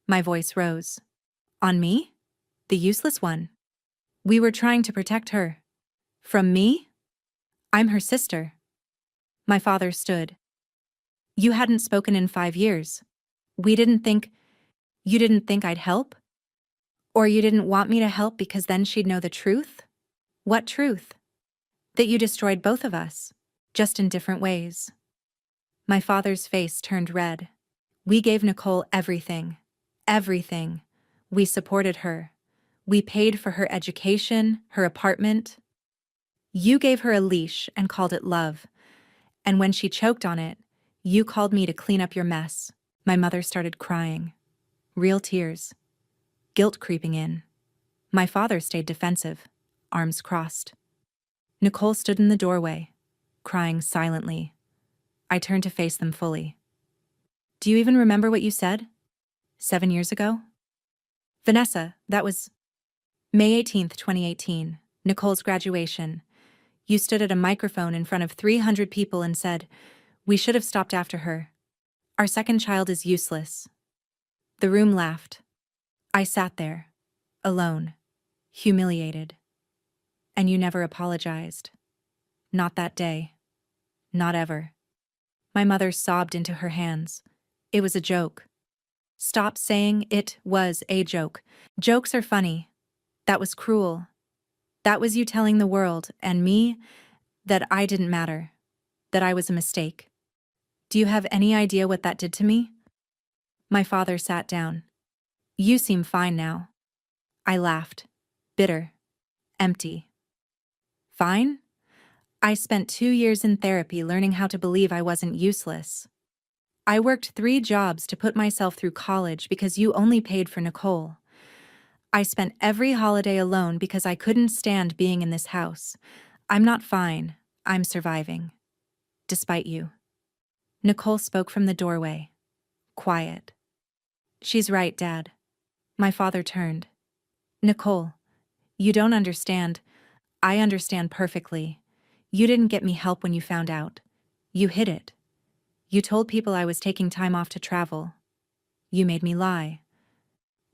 My voice rose. On me? The useless one. We were trying to protect her. From me? I'm her sister. My father stood. You hadn't spoken in 5 years. We didn't think... You didn't think I'd help? Or you didn't want me to help because then she'd know the truth? What truth? That you destroyed both of us, just in different ways. My father's face turned red. We gave Nicole everything. Everything. We supported her. We paid for her education, her apartment. You gave her a leash and called it love. And when she choked on it, you called me to clean up your mess. My mother started crying. Real tears. Guilt creeping in. My father stayed defensive, arms crossed. Nicole stood in the doorway, crying silently. I turned to face them fully. Do you even remember what you said? 7 years ago? Vanessa, that was May 18th, 2018, Nicole's graduation. You stood at a microphone in front of 300 people and said, "We should have stopped after her. Our second child is useless." The room laughed. I sat there, alone, humiliated. And you never apologized. Not that day. Not ever. My mother sobbed into her hands. It was a joke. Stop saying it was a joke. Jokes are funny. That was cruel. That was you telling the world, and me, that I didn't matter. That I was a mistake. Do you have any idea what that did to me? My father sat down. You seem fine now. I laughed. Bitter. Empty. Fine? I spent 2 years in therapy learning how to believe I wasn't useless. I worked 3 jobs to put myself through college because you only paid for Nicole. I spent every holiday alone because I couldn't stand being in this house. I'm not fine. I'm surviving. Despite you. Nicole spoke from the doorway. Quiet. She's right, Dad. My father turned. Nicole, you don't understand. I understand perfectly. You didn't get me help when you found out. You hid it. You told people I was taking time off to travel. You made me lie.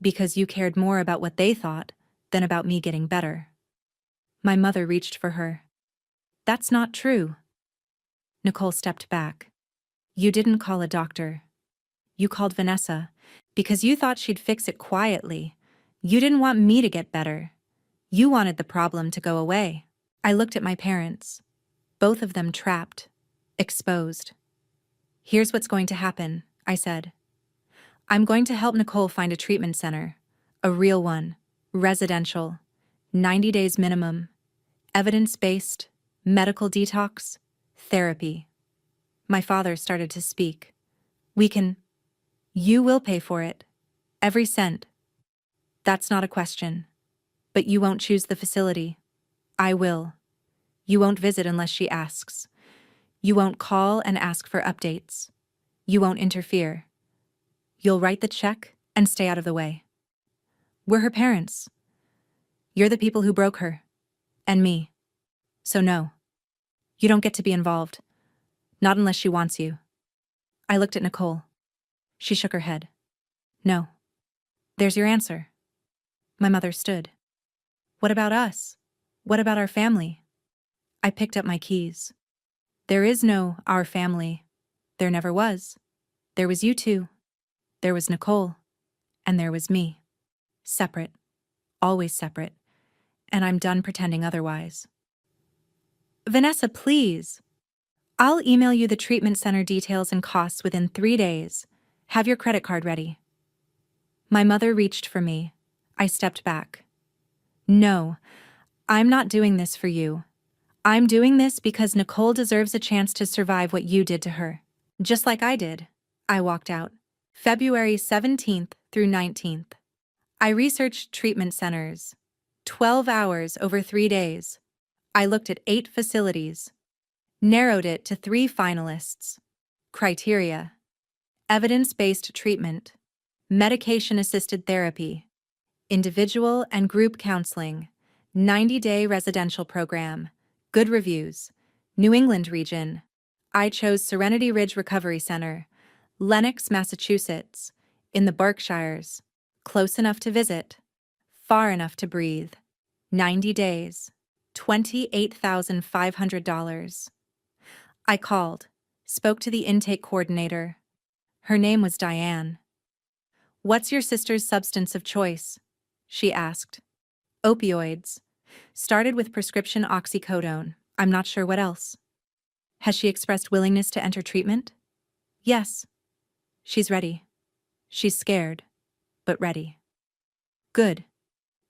Because you cared more about what they thought than about me getting better. My mother reached for her. That's not true. Nicole stepped back. You didn't call a doctor. You called Vanessa because you thought she'd fix it quietly. You didn't want me to get better. You wanted the problem to go away. I looked at my parents. Both of them trapped. Exposed. Here's what's going to happen, I said. I'm going to help Nicole find a treatment center. A real one. Residential. 90 days minimum. Evidence-based. Medical detox. Therapy. My father started to speak. You will pay for it. Every cent. That's not a question. But you won't choose the facility. I will. You won't visit unless she asks. You won't call and ask for updates. You won't interfere. You'll write the check and stay out of the way. We're her parents. You're the people who broke her. And me. So no. You don't get to be involved. Not unless she wants you. I looked at Nicole. She shook her head. No. There's your answer. My mother stood. What about us? What about our family? I picked up my keys. There is no our family. There never was. There was you two. There was Nicole. And there was me. Separate. Always separate. And I'm done pretending otherwise. Vanessa, please. I'll email you the treatment center details and costs within 3 days. Have your credit card ready. My mother reached for me. I stepped back. No, I'm not doing this for you. I'm doing this because Nicole deserves a chance to survive what you did to her. Just like I did. I walked out. February 17th through 19th. I researched treatment centers. 12 hours over 3 days. I looked at 8 facilities. Narrowed it to 3 finalists. Criteria: evidence-based treatment, medication-assisted therapy, individual and group counseling, 90-day residential program, good reviews, New England region. I chose Serenity Ridge Recovery Center, Lenox, Massachusetts, in the Berkshires, close enough to visit, far enough to breathe. 90 days, $28,500. I called, spoke to the intake coordinator. Her name was Diane. What's your sister's substance of choice? She asked. Opioids. Started with prescription oxycodone. I'm not sure what else. Has she expressed willingness to enter treatment? Yes. She's ready. She's scared, but ready. Good.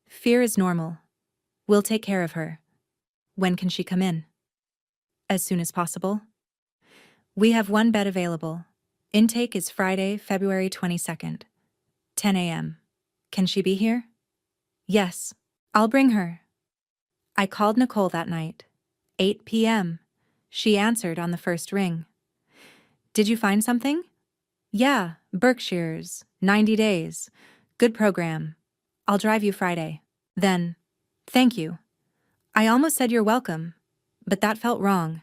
Fear is normal. We'll take care of her. When can she come in? As soon as possible. We have one bed available. Intake is Friday, February 22nd, 10 a.m. Can she be here? Yes. I'll bring her. I called Nicole that night. 8 p.m. She answered on the first ring. Did you find something? Yeah, Berkshires, 90 days. Good program. I'll drive you Friday. Then, thank you. I almost said you're welcome, but that felt wrong.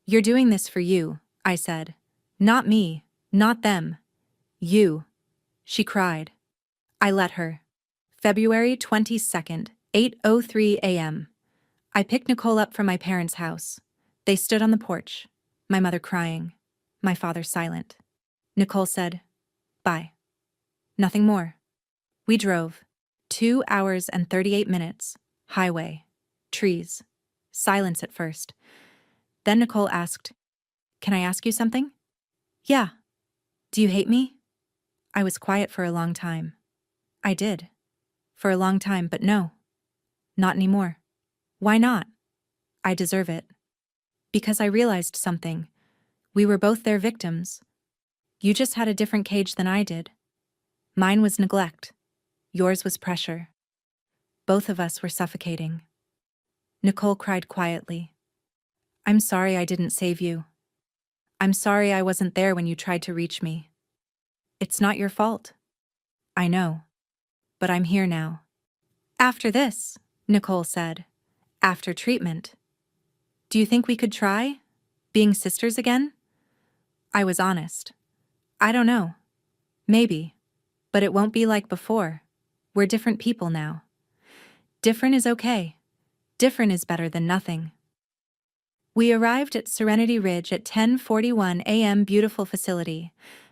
You're doing this for you, I said. Not me, not them. You. She cried. I let her. February 22nd, 8:03 a.m. I picked Nicole up from my parents' house. They stood on the porch, my mother crying, my father silent. Nicole said, "Bye." Nothing more. We drove. 2 hours and 38 minutes. Highway. Trees. Silence at first. Then Nicole asked, "Can I ask you something?" "Yeah." "Do you hate me?" I was quiet for a long time. I did. For a long time, but no. Not anymore. Why not? I deserve it. Because I realized something. We were both their victims. You just had a different cage than I did. Mine was neglect. Yours was pressure. Both of us were suffocating. Nicole cried quietly. I'm sorry I didn't save you. I'm sorry I wasn't there when you tried to reach me. It's not your fault. I know. But I'm here now. After this, Nicole said. After treatment. Do you think we could try? Being sisters again? I was honest. I don't know. Maybe. But it won't be like before. We're different people now. Different is okay. Different is better than nothing. We arrived at Serenity Ridge at 10:41 a.m. Beautiful facility.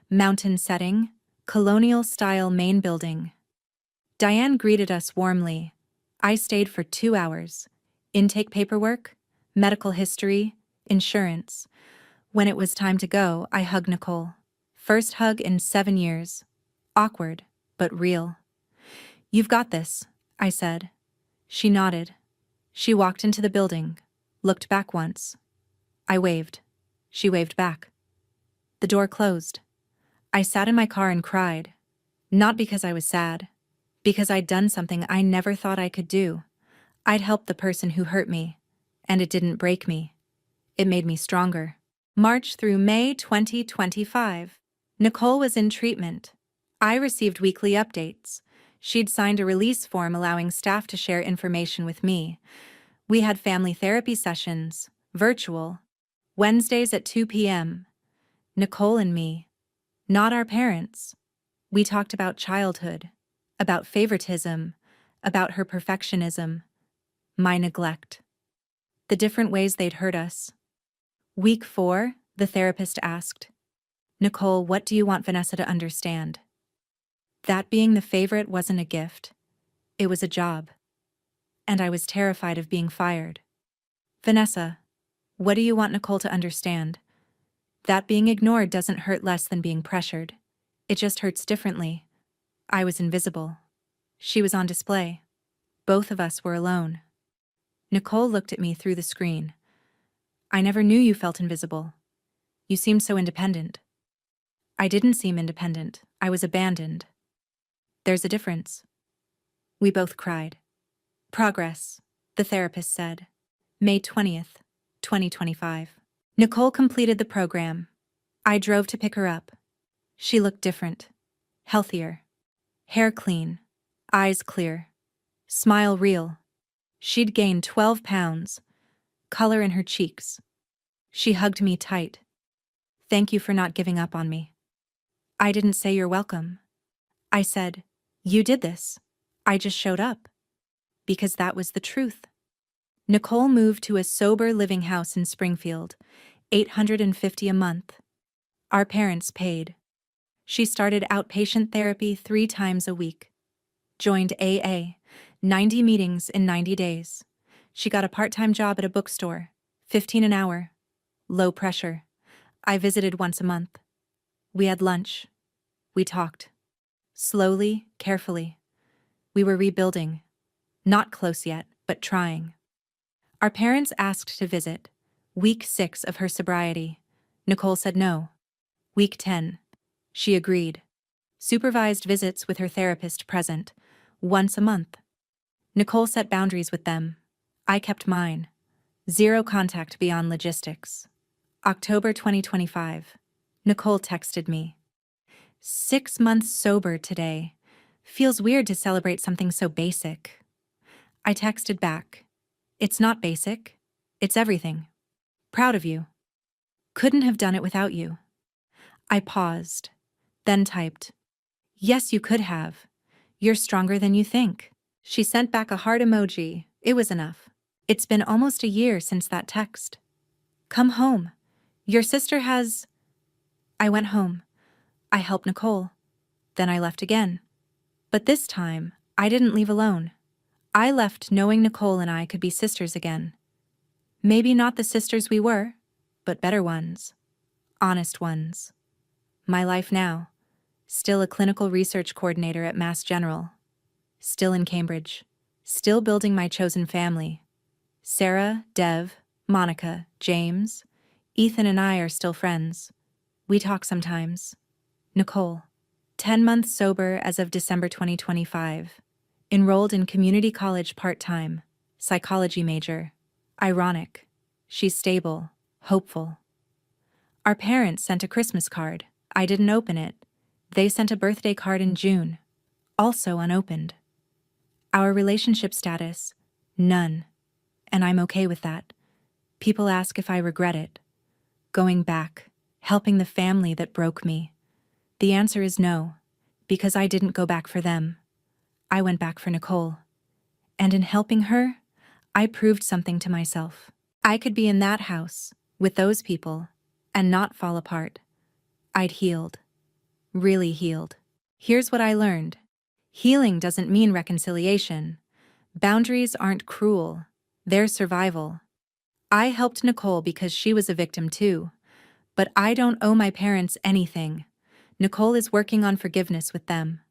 Mountain setting. Colonial-style main building. Diane greeted us warmly. I stayed for 2 hours. Intake paperwork, medical history, insurance. When it was time to go, I hugged Nicole. First hug in 7 years. Awkward, but real. You've got this, I said. She nodded. She walked into the building, looked back once. I waved. She waved back. The door closed. I sat in my car and cried. Not because I was sad. Because I'd done something I never thought I could do. I'd helped the person who hurt me, and it didn't break me. It made me stronger. March through May 2025. Nicole was in treatment. I received weekly updates. She'd signed a release form allowing staff to share information with me. We had family therapy sessions, virtual, Wednesdays at 2 p.m. Nicole and me. Not our parents. We talked about childhood, about favoritism, about her perfectionism, my neglect, the different ways they'd hurt us. Week 4, the therapist asked, Nicole, what do you want Vanessa to understand? That being the favorite wasn't a gift. It was a job. And I was terrified of being fired. Vanessa, what do you want Nicole to understand? That being ignored doesn't hurt less than being pressured. It just hurts differently. I was invisible. She was on display. Both of us were alone. Nicole looked at me through the screen. I never knew you felt invisible. You seemed so independent. I didn't seem independent. I was abandoned. There's a difference. We both cried. Progress, the therapist said. May 20th, 2025. Nicole completed the program. I drove to pick her up. She looked different. Healthier. Hair clean. Eyes clear. Smile real. She'd gained 12 pounds. Color in her cheeks. She hugged me tight. Thank you for not giving up on me. I didn't say you're welcome. I said, you did this. I just showed up. Because that was the truth. Nicole moved to a sober living house in Springfield, $850 a month. Our parents paid. She started outpatient therapy 3 times a week. Joined AA, 90 meetings in 90 days. She got a part-time job at a bookstore, $15 an hour. Low pressure. I visited once a month. We had lunch. We talked. Slowly, carefully. We were rebuilding. Not close yet, but trying. Our parents asked to visit. Week 6 of her sobriety. Nicole said no. Week 10. She agreed. Supervised visits with her therapist present. Once a month. Nicole set boundaries with them. I kept mine. Zero contact beyond logistics. October 2025. Nicole texted me. 6 months sober today. Feels weird to celebrate something so basic. I texted back. It's not basic. It's everything. Proud of you. Couldn't have done it without you. I paused. Then typed. Yes, you could have. You're stronger than you think. She sent back a heart emoji. It was enough. It's been almost a year since that text. Come home. Your sister has... I went home. I helped Nicole. Then I left again. But this time, I didn't leave alone. I left knowing Nicole and I could be sisters again. Maybe not the sisters we were, but better ones. Honest ones. My life now. Still a clinical research coordinator at Mass General. Still in Cambridge. Still building my chosen family. Sarah, Dev, Monica, James, Ethan and I are still friends. We talk sometimes. Nicole. 10 months sober as of December 2025. Enrolled in community college part-time. Psychology major. Ironic. She's stable. Hopeful. Our parents sent a Christmas card. I didn't open it. They sent a birthday card in June. Also unopened. Our relationship status? None. And I'm okay with that. People ask if I regret it. Going back. Helping the family that broke me. The answer is no. Because I didn't go back for them. I went back for Nicole. And in helping her, I proved something to myself. I could be in that house, with those people, and not fall apart. I'd healed. Really healed. Here's what I learned. Healing doesn't mean reconciliation. Boundaries aren't cruel. They're survival. I helped Nicole because she was a victim too. But I don't owe my parents anything. Nicole is working on forgiveness with them.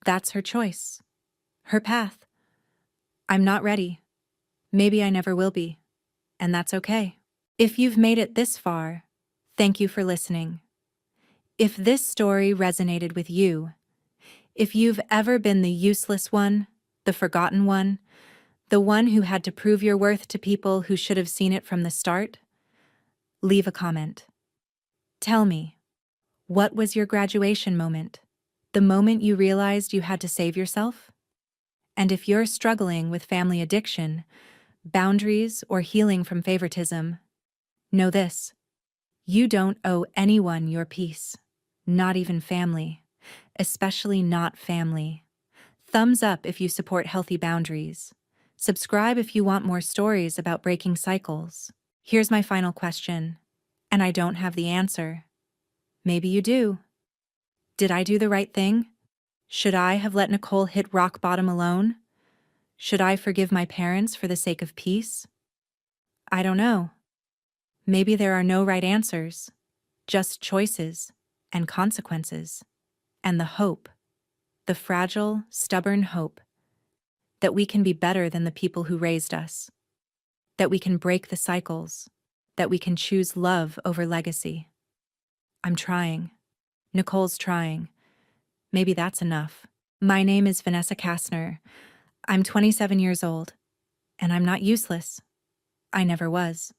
That's her choice. Her path. I'm not ready. Maybe I never will be. And that's okay. If you've made it this far, thank you for listening. If this story resonated with you, if you've ever been the useless one, the forgotten one, the one who had to prove your worth to people who should have seen it from the start, leave a comment. Tell me, what was your graduation moment? The moment you realized you had to save yourself? And if you're struggling with family addiction, boundaries, or healing from favoritism, know this. You don't owe anyone your peace, not even family, especially not family. Thumbs up if you support healthy boundaries. Subscribe if you want more stories about breaking cycles. Here's my final question, and I don't have the answer. Maybe you do. Did I do the right thing? Should I have let Nicole hit rock bottom alone? Should I forgive my parents for the sake of peace? I don't know. Maybe there are no right answers, just choices and consequences, and the hope, the fragile, stubborn hope, that we can be better than the people who raised us, that we can break the cycles, that we can choose love over legacy. I'm trying. Nicole's trying. Maybe that's enough. My name is Vanessa Kastner. I'm 27 years old, and I'm not useless. I never was.